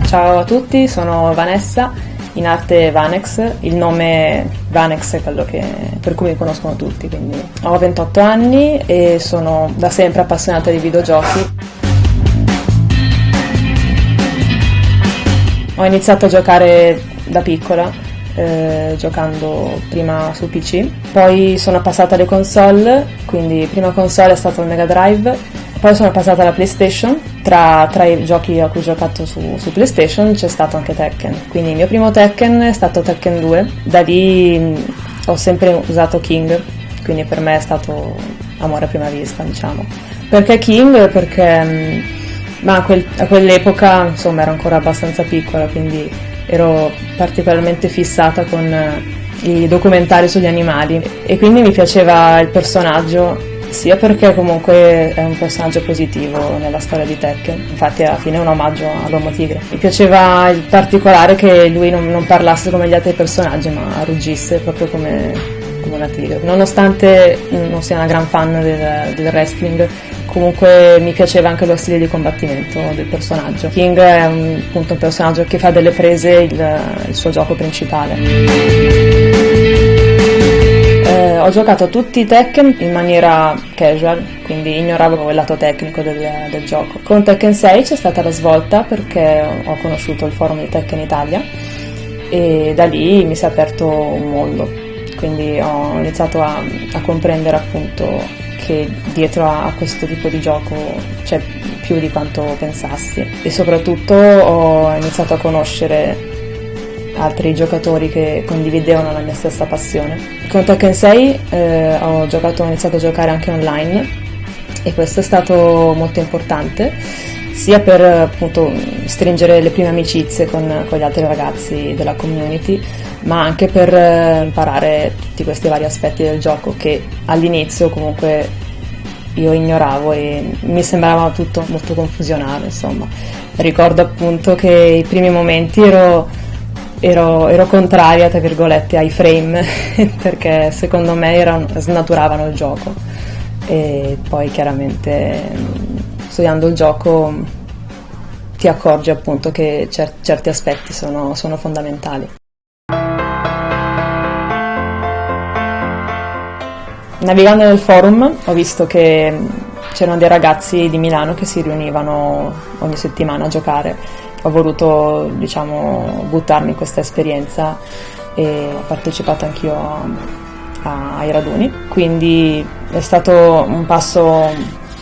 Ciao a tutti, sono Vanessa, in arte Vanex, il nome Vanex è quello per cui mi conoscono tutti, quindi ho 28 anni e sono da sempre appassionata di videogiochi. Ho iniziato a giocare da piccola, giocando prima su PC, poi sono passata alle console, quindi prima console è stato il Mega Drive, poi sono passata alla PlayStation. Tra i giochi a cui ho giocato su PlayStation c'è stato anche Tekken, quindi il mio primo Tekken è stato Tekken 2, da lì ho sempre usato King, quindi per me è stato amore a prima vista, diciamo. Perché King? Perché a quell'epoca insomma ero ancora abbastanza piccola, quindi ero particolarmente fissata con i documentari sugli animali e quindi mi piaceva il personaggio, sia perché comunque è un personaggio positivo nella storia di Tekken, infatti alla fine è un omaggio all'Uomo Tigre. Mi piaceva il particolare che lui non parlasse come gli altri personaggi, ma ruggisse proprio come una tigre. Nonostante non sia una gran fan del wrestling, comunque mi piaceva anche lo stile di combattimento del personaggio. King è appunto un personaggio che fa delle prese il suo gioco principale. Ho giocato a tutti i Tekken in maniera casual, quindi ignoravo il lato tecnico del gioco. Con Tekken 6 c'è stata la svolta perché ho conosciuto il forum di Tekken Italia e da lì mi si è aperto un mondo, quindi ho iniziato a comprendere appunto che dietro a questo tipo di gioco c'è più di quanto pensassi e soprattutto ho iniziato a conoscere altri giocatori che condividevano la mia stessa passione. Con Tekken 6 ho iniziato a giocare anche online e questo è stato molto importante, sia per appunto stringere le prime amicizie con gli altri ragazzi della community, ma anche per imparare tutti questi vari aspetti del gioco che all'inizio comunque io ignoravo e mi sembrava tutto molto confusionale, insomma. Ricordo appunto che i primi momenti ero contraria, tra virgolette, ai frame perché secondo me snaturavano il gioco e poi chiaramente studiando il gioco ti accorgi appunto che certi aspetti sono fondamentali. Navigando nel forum ho visto che c'erano dei ragazzi di Milano che si riunivano ogni settimana a giocare. Ho voluto, diciamo, buttarmi in questa esperienza e ho partecipato anch'io ai raduni, quindi è stato un passo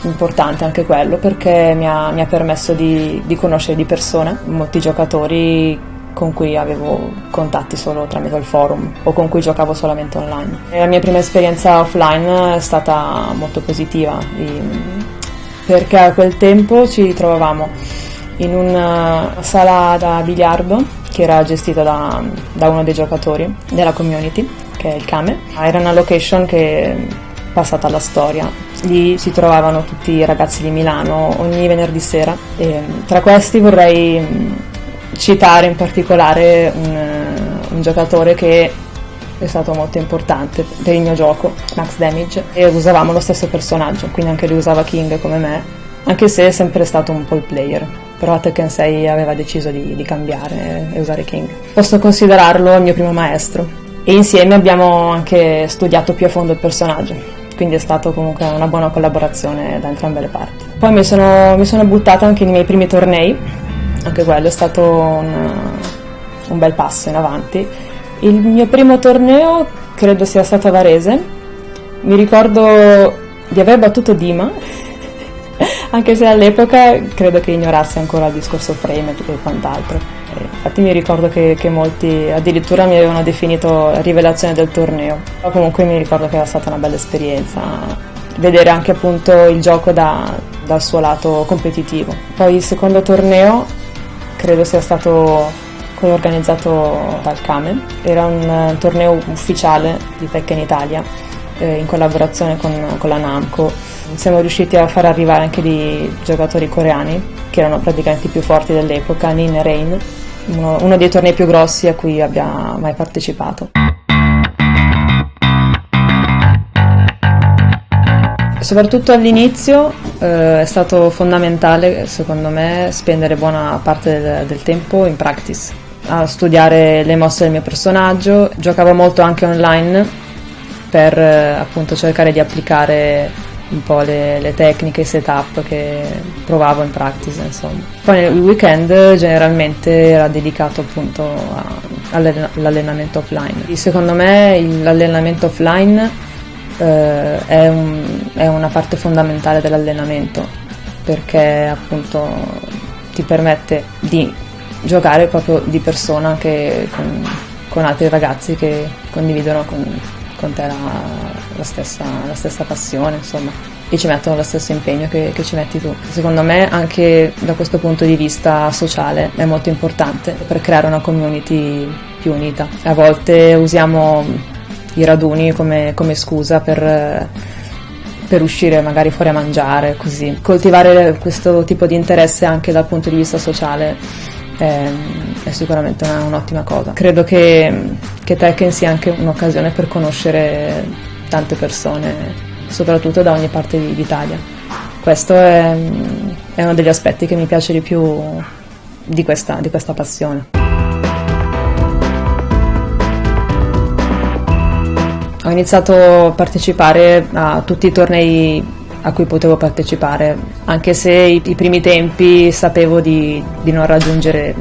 importante anche quello perché mi ha permesso di conoscere di persona molti giocatori con cui avevo contatti solo tramite il forum o con cui giocavo solamente online. La mia prima esperienza offline è stata molto positiva perché a quel tempo ci trovavamo in una sala da biliardo che era gestita da uno dei giocatori della community, che è il Kame. Era una location che è passata alla storia. Lì si trovavano tutti i ragazzi di Milano ogni venerdì sera e tra questi vorrei citare in particolare un giocatore che è stato molto importante per il mio gioco, Max Damage, e usavamo lo stesso personaggio, quindi anche lui usava King come me, anche se è sempre stato un po' il player, però a Tekken 6 aveva deciso di cambiare e usare King. Posso considerarlo il mio primo maestro e insieme abbiamo anche studiato più a fondo il personaggio, quindi è stato comunque una buona collaborazione da entrambe le parti. Poi mi sono buttata anche nei miei primi tornei, anche quello è stato un bel passo in avanti. Il mio primo torneo credo sia stato a Varese, mi ricordo di aver battuto Dima, anche se all'epoca credo che ignorassi ancora il discorso frame e quant'altro. Infatti mi ricordo che molti addirittura mi avevano definito la rivelazione del torneo, però comunque mi ricordo che era stata una bella esperienza vedere anche appunto il gioco dal suo lato competitivo. Poi il secondo torneo credo sia stato quello organizzato dal Kame, era un torneo ufficiale di Tekken Italia in collaborazione con la Namco. Siamo riusciti a far arrivare anche dei giocatori coreani che erano praticamente i più forti dell'epoca, Nin e Rain, uno dei tornei più grossi a cui abbia mai partecipato. Soprattutto all'inizio è stato fondamentale, secondo me, spendere buona parte del tempo in practice, a studiare le mosse del mio personaggio. Giocavo molto anche online per appunto cercare di applicare un po' le tecniche, i setup che provavo in practice, insomma. Poi il weekend generalmente era dedicato appunto all'allenamento offline. Secondo me l'allenamento offline è una parte fondamentale dell'allenamento, perché appunto ti permette di giocare proprio di persona anche con altri ragazzi che condividono con te la stessa passione, insomma, e ci mettono lo stesso impegno che ci metti tu. Secondo me anche da questo punto di vista sociale è molto importante per creare una community più unita. A volte usiamo i raduni come scusa per uscire magari fuori a mangiare, così. Coltivare questo tipo di interesse anche dal punto di vista sociale è sicuramente un'ottima cosa. Credo che Tekken sia anche un'occasione per conoscere tante persone, soprattutto da ogni parte d'Italia. Questo è uno degli aspetti che mi piace di più di questa passione. Ho iniziato a partecipare a tutti i tornei a cui potevo partecipare, anche se i primi tempi sapevo di non raggiungere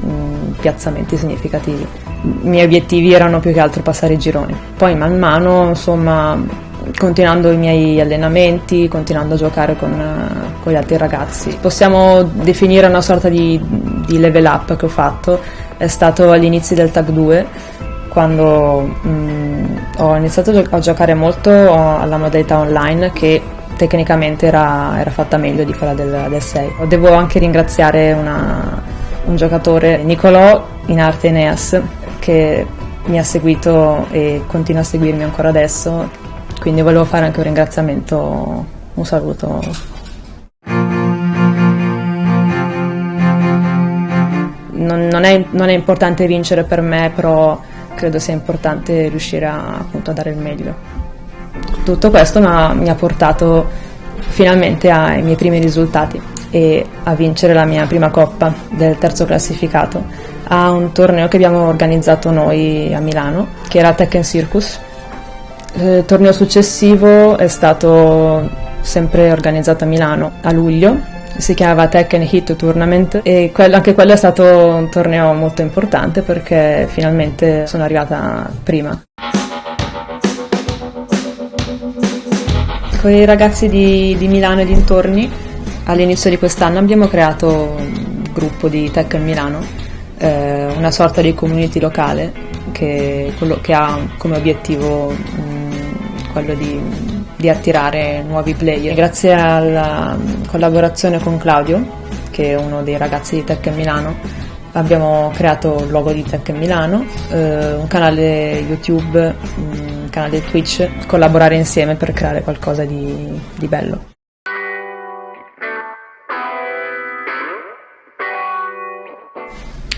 piazzamenti significativi. I miei obiettivi erano più che altro passare i gironi. Poi man mano, insomma, continuando i miei allenamenti, continuando a giocare con gli altri ragazzi. Possiamo definire una sorta di level up che ho fatto, è stato all'inizio del Tag 2, quando ho iniziato a giocare molto alla modalità online, che tecnicamente era fatta meglio di quella del 6. Devo anche ringraziare un giocatore, Nicolò, in arte Eneas, che mi ha seguito e continua a seguirmi ancora adesso, quindi volevo fare anche un ringraziamento, un saluto. Non è importante vincere per me, però credo sia importante riuscire appunto a dare il meglio. Tutto questo mi ha portato finalmente ai miei primi risultati e a vincere la mia prima coppa del terzo classificato a un torneo che abbiamo organizzato noi a Milano, che era Tekken Circus. Il torneo successivo è stato sempre organizzato a Milano a luglio, si chiamava Tekken Hit Tournament, e anche quello è stato un torneo molto importante perché finalmente sono arrivata prima. Con i ragazzi di Milano e dintorni all'inizio di quest'anno abbiamo creato un gruppo di Tekken Milano, una sorta di community locale che ha come obiettivo quello di attirare nuovi player. Grazie alla collaborazione con Claudio, che è uno dei ragazzi di Tekken Milano, abbiamo creato il logo di Tekken Milano, un canale YouTube, un canale Twitch, collaborare insieme per creare qualcosa di bello.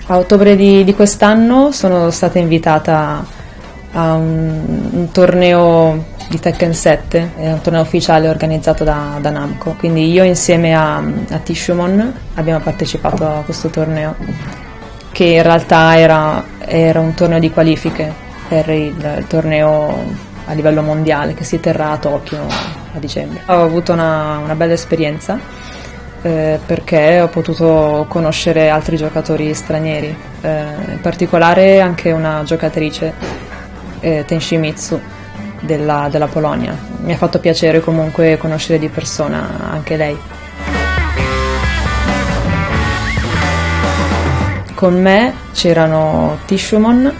A ottobre di quest'anno sono stata invitata a un torneo di Tekken 7, è un torneo ufficiale organizzato da Namco, quindi io insieme a Tishumon abbiamo partecipato a questo torneo, che in realtà era un torneo di qualifiche per il torneo a livello mondiale che si terrà a Tokyo a dicembre. Ho avuto una bella esperienza perché ho potuto conoscere altri giocatori stranieri, in particolare anche una giocatrice, Tenshimitsu, della Polonia. Mi ha fatto piacere comunque conoscere di persona anche lei. Con me c'erano Tishumon,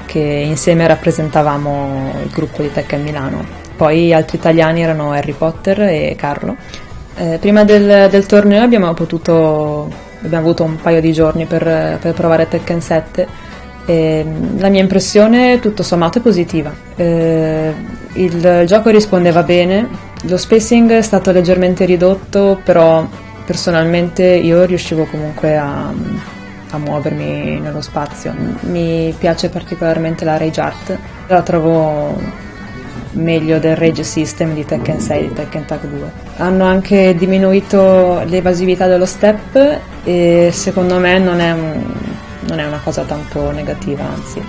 che insieme rappresentavamo il gruppo di Tekken Milano, poi altri italiani erano Harry Potter e Carlo. Prima del torneo abbiamo avuto un paio di giorni per provare Tekken 7 e la mia impressione tutto sommato è positiva. Il gioco rispondeva bene, lo spacing è stato leggermente ridotto, però personalmente io riuscivo comunque a muovermi nello spazio. Mi piace particolarmente la Rage Art, la trovo meglio del Rage System di Tekken 6 e di Tekken Tag 2. Hanno anche diminuito l'evasività dello step e secondo me non è una cosa tanto negativa, anzi,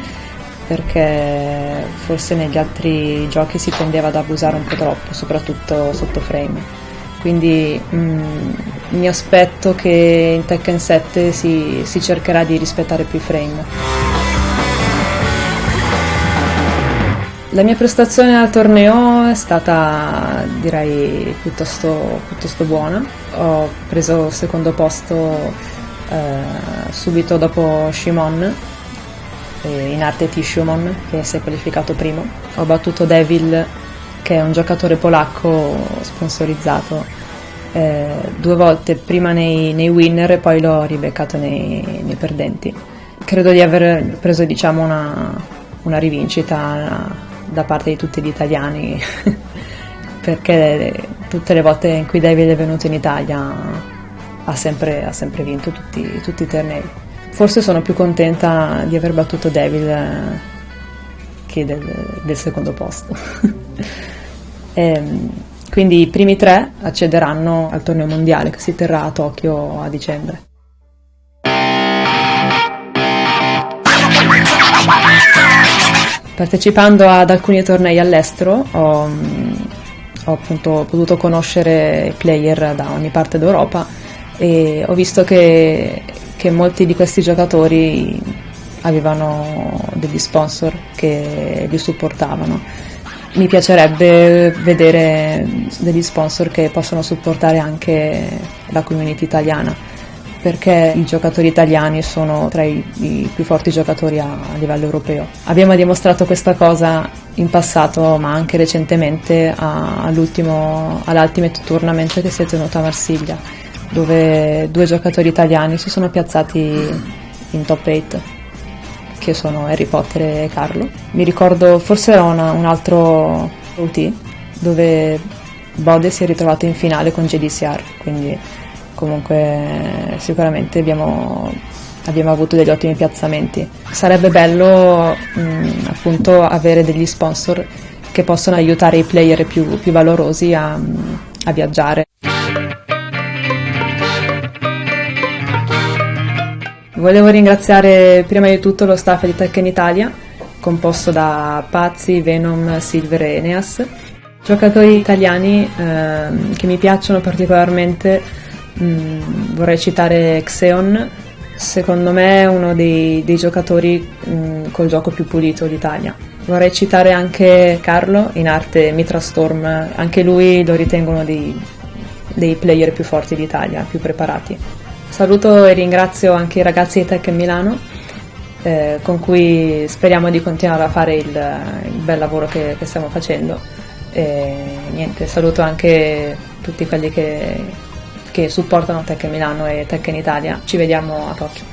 perché forse negli altri giochi si tendeva ad abusare un po' troppo, soprattutto sotto frame. Quindi mi aspetto che in Tekken 7 si cercherà di rispettare più i frame. La mia prestazione al torneo è stata, direi, piuttosto buona. Ho preso secondo posto subito dopo Shimon, in arte Tishumon, che si è qualificato primo. Ho battuto Devil, che è un giocatore polacco sponsorizzato, 2 volte, prima nei winner e poi l'ho ribeccato nei perdenti. Credo di aver preso, diciamo, una rivincita da parte di tutti gli italiani perché tutte le volte in cui David è venuto in Italia ha sempre vinto tutti i tornei. Forse sono più contenta di aver battuto David che del secondo posto. Quindi i primi 3 accederanno al torneo mondiale che si terrà a Tokyo a dicembre. Partecipando ad alcuni tornei all'estero ho appunto potuto conoscere player da ogni parte d'Europa e ho visto che molti di questi giocatori avevano degli sponsor che li supportavano. Mi piacerebbe vedere degli sponsor che possono supportare anche la community italiana, perché i giocatori italiani sono tra i più forti giocatori a livello europeo. Abbiamo dimostrato questa cosa in passato, ma anche recentemente all'Ultimate Tournament che si è tenuto a Marsiglia, dove 2 giocatori italiani si sono piazzati in top 8, che sono Harry Potter e Carlo. Mi ricordo, forse era un altro UT, dove Bode si è ritrovato in finale con JDCR, quindi comunque sicuramente abbiamo avuto degli ottimi piazzamenti. Sarebbe bello appunto avere degli sponsor che possono aiutare i player più valorosi a viaggiare. Volevo ringraziare prima di tutto lo staff di Tekken Italia, composto da Pazzi, Venom, Silver e Eneas. Giocatori italiani che mi piacciono particolarmente. Vorrei citare Xeon, secondo me è uno dei giocatori col gioco più pulito d'Italia. Vorrei citare anche Carlo, in arte Mitra Storm, anche lui lo ritengo uno dei player più forti d'Italia, più preparati. Saluto e ringrazio anche i ragazzi di Tekken Milano, con cui speriamo di continuare a fare il bel lavoro che stiamo facendo. E niente, saluto anche tutti quelli che supportano Tekken Milano e Tekken Italia. Ci vediamo a Tokyo.